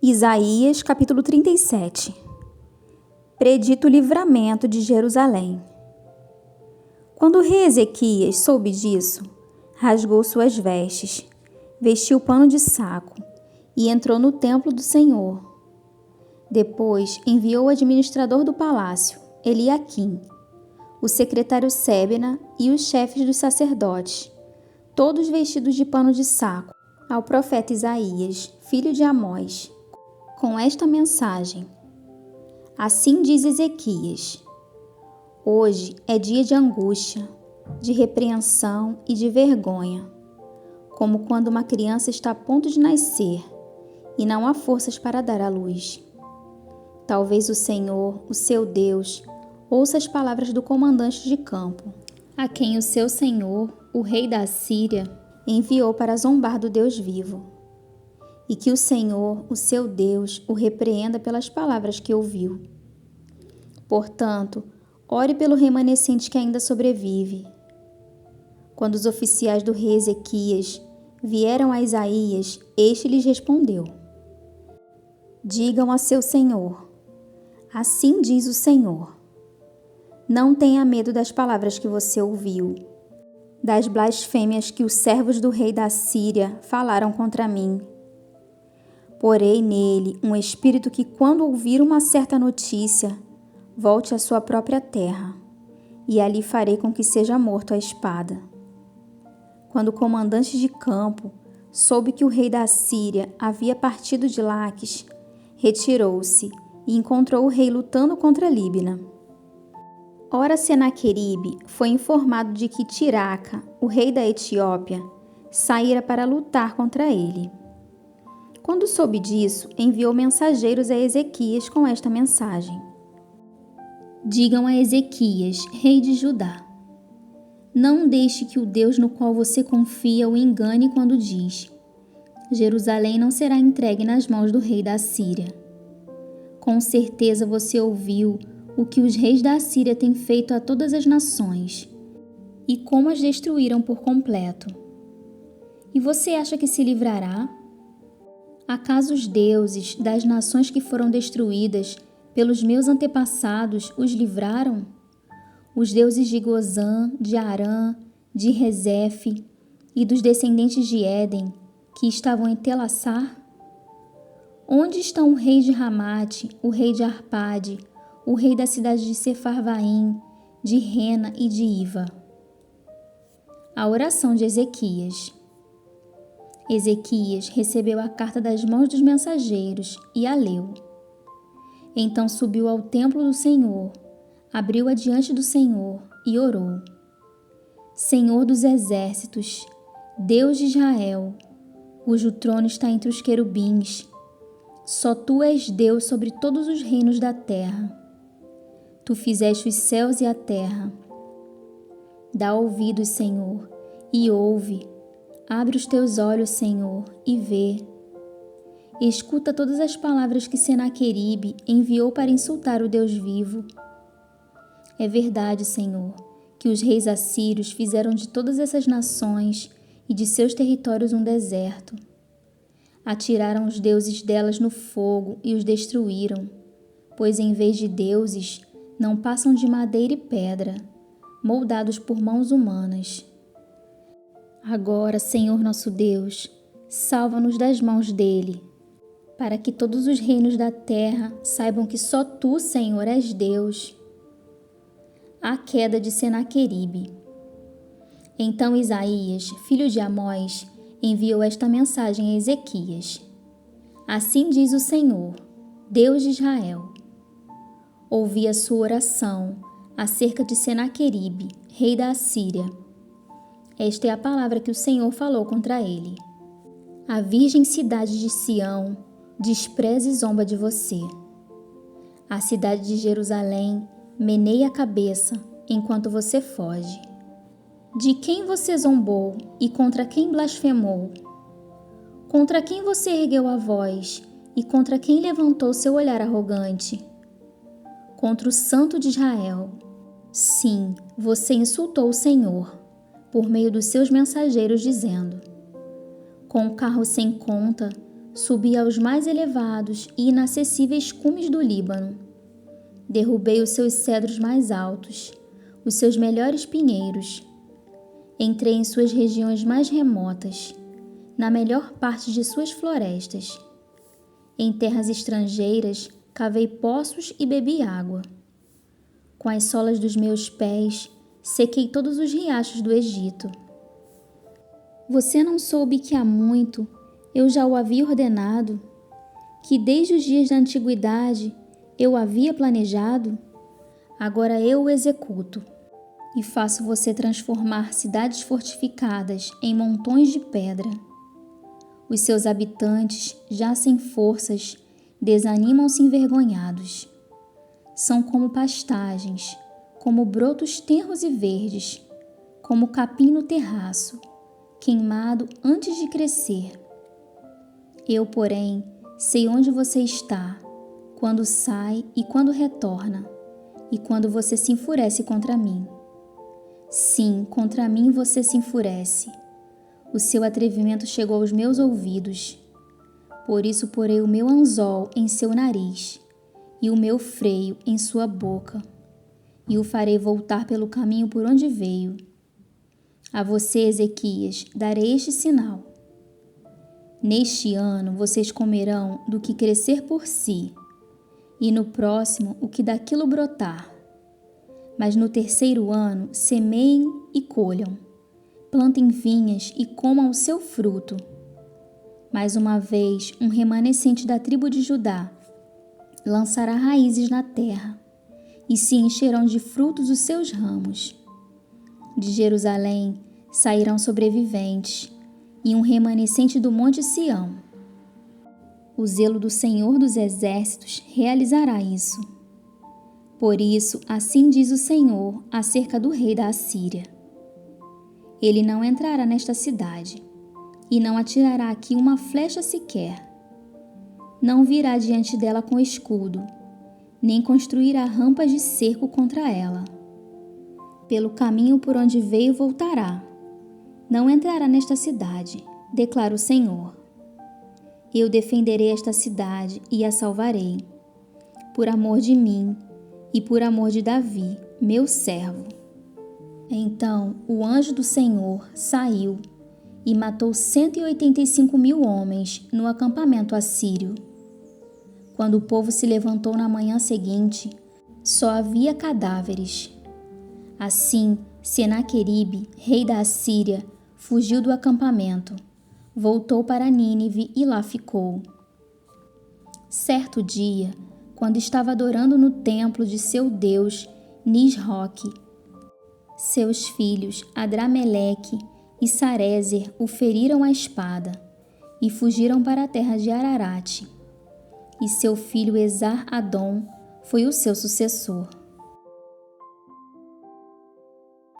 Isaías, capítulo 37. Predito o livramento de Jerusalém. Quando o rei Ezequias soube disso, rasgou suas vestes, vestiu pano de saco e entrou no templo do Senhor. Depois enviou o administrador do palácio, Eliaquim, o secretário Sebna e os chefes dos sacerdotes, todos vestidos de pano de saco, ao profeta Isaías, filho de Amós, com esta mensagem: Assim diz Ezequias: Hoje é dia de angústia, de repreensão e de vergonha, como quando uma criança está a ponto de nascer e não há forças para dar à luz. Talvez o Senhor, o seu Deus, ouça as palavras do comandante de campo, a quem o seu senhor, o rei da Assíria, enviou para zombar do Deus vivo. E que o Senhor, o seu Deus, o repreenda pelas palavras que ouviu. Portanto, ore pelo remanescente que ainda sobrevive. Quando os oficiais do rei Ezequias vieram a Isaías, este lhes respondeu: Digam a seu senhor: Assim diz o Senhor. Não tenha medo das palavras que você ouviu, das blasfêmias que os servos do rei da Síria falaram contra mim. Porei nele um espírito que, quando ouvir uma certa notícia, volte à sua própria terra, e ali farei com que seja morto à espada. Quando o comandante de campo soube que o rei da Síria havia partido de Laques, retirou-se e encontrou o rei lutando contra Líbina. Ora, Senaqueribe foi informado de que Tiraca, o rei da Etiópia, saíra para lutar contra ele. Quando soube disso, enviou mensageiros a Ezequias com esta mensagem: Digam a Ezequias, rei de Judá: Não deixe que o Deus no qual você confia o engane quando diz: Jerusalém não será entregue nas mãos do rei da Síria. Com certeza você ouviu o que os reis da Síria têm feito a todas as nações e como as destruíram por completo. E você acha que se livrará? Acaso os deuses das nações que foram destruídas pelos meus antepassados os livraram? Os deuses de Gozã, de Arã, de Rezefe e dos descendentes de Éden, que estavam em Telassar? Onde estão o rei de Ramate, o rei de Arpade, o rei da cidade de Sefarvaim, de Rena e de Iva? A oração de Ezequias. Ezequias recebeu a carta das mãos dos mensageiros e a leu. Então subiu ao templo do Senhor, abriu-a diante do Senhor e orou: Senhor dos exércitos, Deus de Israel, cujo trono está entre os querubins, só tu és Deus sobre todos os reinos da terra. Tu fizeste os céus e a terra. Dá ouvidos, Senhor, e ouve. Abre os teus olhos, Senhor, e vê. Escuta todas as palavras que Senaqueribe enviou para insultar o Deus vivo. É verdade, Senhor, que os reis assírios fizeram de todas essas nações e de seus territórios um deserto. Atiraram os deuses delas no fogo e os destruíram, pois em vez de deuses, não passam de madeira e pedra, moldados por mãos humanas. Agora, Senhor nosso Deus, salva-nos das mãos dele, para que todos os reinos da terra saibam que só tu, Senhor, és Deus. A queda de Senaqueribe. Então Isaías, filho de Amós, enviou esta mensagem a Ezequias: Assim diz o Senhor, Deus de Israel: Ouvi a sua oração acerca de Senaqueribe, rei da Assíria. Esta é a palavra que o Senhor falou contra ele: A virgem cidade de Sião despreza e zomba de você. A cidade de Jerusalém meneia a cabeça enquanto você foge. De quem você zombou e contra quem blasfemou? Contra quem você ergueu a voz e contra quem levantou seu olhar arrogante? Contra o Santo de Israel. Sim, você insultou o Senhor por meio dos seus mensageiros, dizendo: Com um carro sem conta, Subi aos mais elevados e inacessíveis cumes do Líbano. Derrubei os seus cedros mais altos, os seus melhores pinheiros. Entrei em suas regiões mais remotas, na melhor parte de suas florestas. Em terras estrangeiras, cavei poços e bebi água. Com as solas dos meus pés, sequei todos os riachos do Egito. Você não soube que há muito eu já o havia ordenado, que desde os dias da antiguidade eu o havia planejado? Agora eu o executo e faço você transformar cidades fortificadas em montões de pedra. Os seus habitantes, já sem forças, desanimam-se envergonhados. São como pastagens, como brotos tenros e verdes, como capim no terraço, queimado antes de crescer. Eu, porém, sei onde você está, quando sai e quando retorna, e quando você se enfurece contra mim. Sim, contra mim você se enfurece. O seu atrevimento chegou aos meus ouvidos. Por isso porei o meu anzol em seu nariz e o meu freio em sua boca, e o farei voltar pelo caminho por onde veio. A você, Ezequias, darei este sinal. Neste ano vocês comerão do que crescer por si, e no próximo o que daquilo brotar. Mas no terceiro ano semeiem e colham, plantem vinhas e comam o seu fruto. Mais uma vez, um remanescente da tribo de Judá lançará raízes na terra, e se encherão de frutos os seus ramos. De Jerusalém sairão sobreviventes, e um remanescente do monte Sião. O zelo do Senhor dos Exércitos realizará isso. Por isso, assim diz o Senhor acerca do rei da Assíria: ele não entrará nesta cidade, e não atirará aqui uma flecha sequer. Não virá diante dela com escudo, nem construirá rampas de cerco contra ela. Pelo caminho por onde veio voltará. Não entrará nesta cidade, declara o Senhor. Eu defenderei esta cidade e a salvarei, por amor de mim e por amor de Davi, meu servo. Então o anjo do Senhor saiu e matou 185.000 homens no acampamento assírio. Quando o povo se levantou na manhã seguinte, só havia cadáveres. Assim, Senaqueribe, rei da Assíria, fugiu do acampamento, voltou para Nínive e lá ficou. Certo dia, quando estava adorando no templo de seu deus Nisroque, seus filhos Adrameleque e Sarezer o feriram à espada e fugiram para a terra de Ararate. E seu filho Esar-Adom foi o seu sucessor.